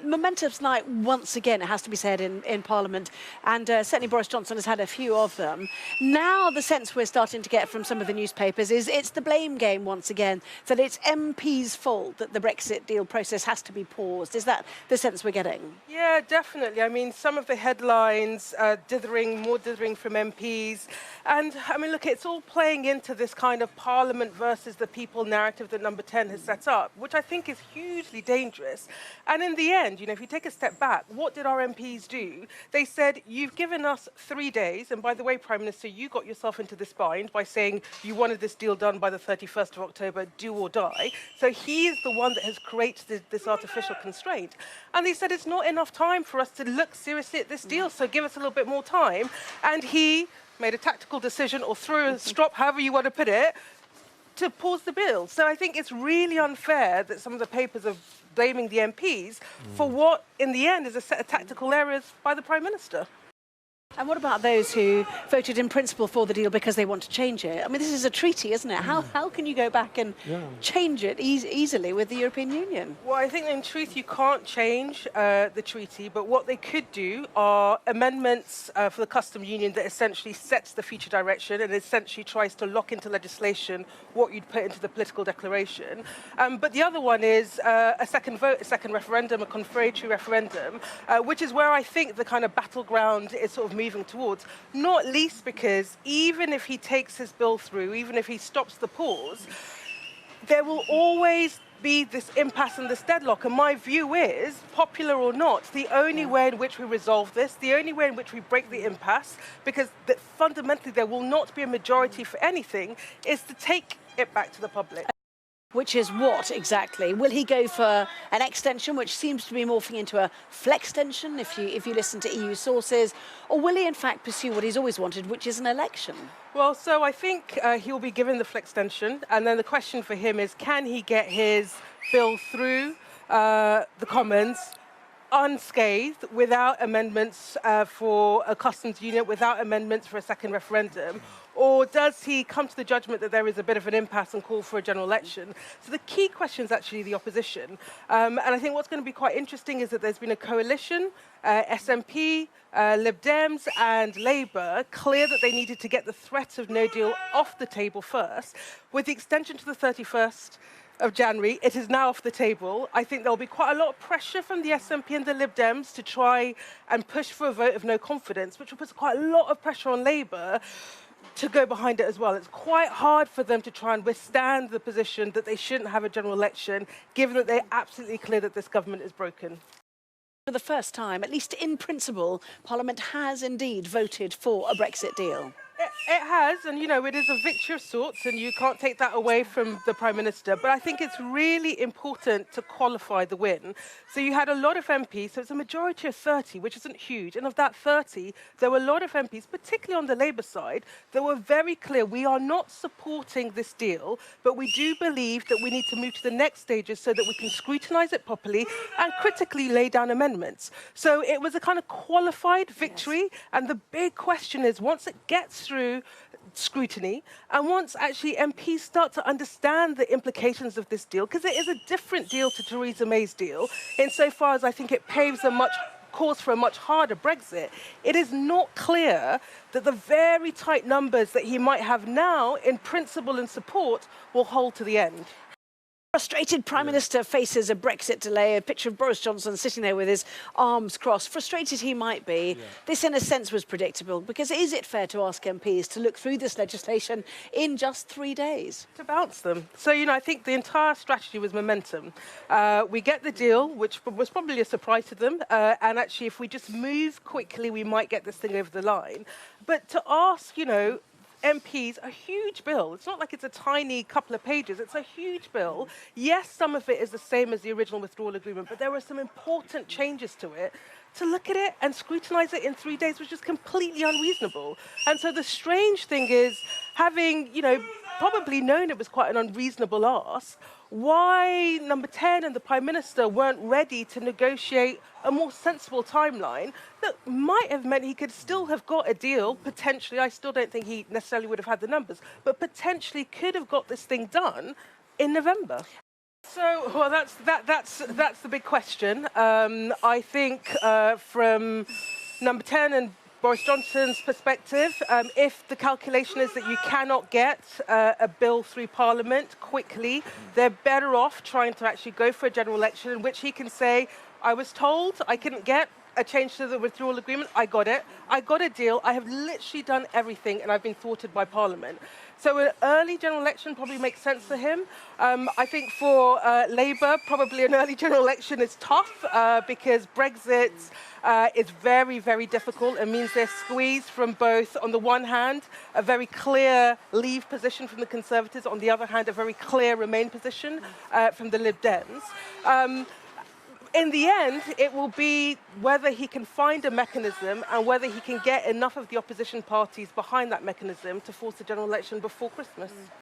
Momentum's night once again, it has to be said, in Parliament, and certainly Boris Johnson has had a few of them. Now the sense we're starting to get from some of the newspapers is it's the blame game once again, that it's MPs' fault that the Brexit deal process has to be paused. Is that the sense we're getting? Yeah, definitely. I mean, some of the headlines, more dithering from MPs. And, I mean, look, it's all playing into this kind of Parliament versus the people narrative that Number 10 has set up, which I think is hugely dangerous. And in the end, if you take a step back, what did our MPs do? They said, you've given us 3 days. And by the way, Prime Minister, you got yourself into this bind by saying you wanted this deal done by the 31st of October, do or die. So he is the one that has created this artificial constraint. And they said it's not enough time for us to look seriously at this deal, so give us a little bit more time. And he made a tactical decision, or threw a strop, however you want to put it, to pause the bill. So I think it's really unfair that some of the papers are blaming the MPs for what, in the end, is a set of tactical errors by the Prime Minister. And what about those who voted in principle for the deal because they want to change it? I mean, this is a treaty, isn't it? How can you go back and change it easily with the European Union? Well, I think in truth you can't change the treaty, but what they could do are amendments for the customs union that essentially sets the future direction and essentially tries to lock into legislation what you'd put into the political declaration. But the other one is a second vote, a second referendum, a confirmatory referendum, which is where I think the kind of battleground is sort of moving towards, not least because even if he takes his bill through, even if he stops the pause, there will always be this impasse and this deadlock. And my view is, popular or not, the only way in which we resolve this, the only way in which we break the impasse, because fundamentally there will not be a majority for anything, is to take it back to the public. Which is what exactly? Will he go for an extension, which seems to be morphing into a flextension, if you listen to EU sources, or will he in fact pursue what he's always wanted, which is an election? Well, so I think he'll be given the flextension, and then the question for him is, can he get his bill through the Commons unscathed, without amendments for a customs unit, without amendments for a second referendum? Or does he come to the judgment that there is a bit of an impasse and call for a general election? So the key question is actually the opposition. And I think what's going to be quite interesting is that there's been a coalition, SNP, Lib Dems and Labour, clear that they needed to get the threat of no deal off the table first. With the extension to the 31st of January, it is now off the table. I think there'll be quite a lot of pressure from the SNP and the Lib Dems to try and push for a vote of no confidence, which will put quite a lot of pressure on Labour to go behind it as well. It's quite hard for them to try and withstand the position that they shouldn't have a general election, given that they're absolutely clear that this government is broken. For the first time, at least in principle, Parliament has indeed voted for a Brexit deal. It has, and it is a victory of sorts, and you can't take that away from the Prime Minister. But I think it's really important to qualify the win. So you had a lot of MPs, so it's a majority of 30, which isn't huge. And of that 30, there were a lot of MPs, particularly on the Labour side, that were very clear, we are not supporting this deal, but we do believe that we need to move to the next stages so that we can scrutinise it properly and critically lay down amendments. So it was a kind of qualified victory, and the big question is, once it gets through scrutiny, and once actually MPs start to understand the implications of this deal, because it is a different deal to Theresa May's deal, insofar as I think it paves a course for a much harder Brexit, it is not clear that the very tight numbers that he might have now in principle and support will hold to the end. Frustrated Prime Minister faces a Brexit delay, a picture of Boris Johnson sitting there with his arms crossed. Frustrated he might be. This, in a sense, was predictable, because is it fair to ask MPs to look through this legislation in just 3 days? To bounce them. So, I think the entire strategy was momentum. We get the deal, which was probably a surprise to them, and actually, if we just move quickly, we might get this thing over the line. But to ask, MPs, a huge bill. It's not like it's a tiny couple of pages. It's a huge bill. Yes, some of it is the same as the original withdrawal agreement, but there were some important changes to it. To look at it and scrutinise it in 3 days was just completely unreasonable. And so the strange thing is, having, probably known it was quite an unreasonable ask, why Number 10 and the Prime Minister weren't ready to negotiate a more sensible timeline that might have meant he could still have got a deal, potentially. I still don't think he necessarily would have had the numbers, but potentially could have got this thing done in November. So, well, that's the big question. I think from number 10 and Boris Johnson's perspective, if the calculation is that you cannot get a bill through Parliament quickly, they're better off trying to actually go for a general election in which he can say, I was told I couldn't get a change to the withdrawal agreement. I got it. I got a deal. I have literally done everything, and I've been thwarted by Parliament. So an early general election probably makes sense for him. I think for Labour, probably an early general election is tough because Brexit is very, very difficult. It means they're squeezed from both, on the one hand, a very clear Leave position from the Conservatives, on the other hand, a very clear Remain position from the Lib Dems. In the end, it will be whether he can find a mechanism and whether he can get enough of the opposition parties behind that mechanism to force a general election before Christmas.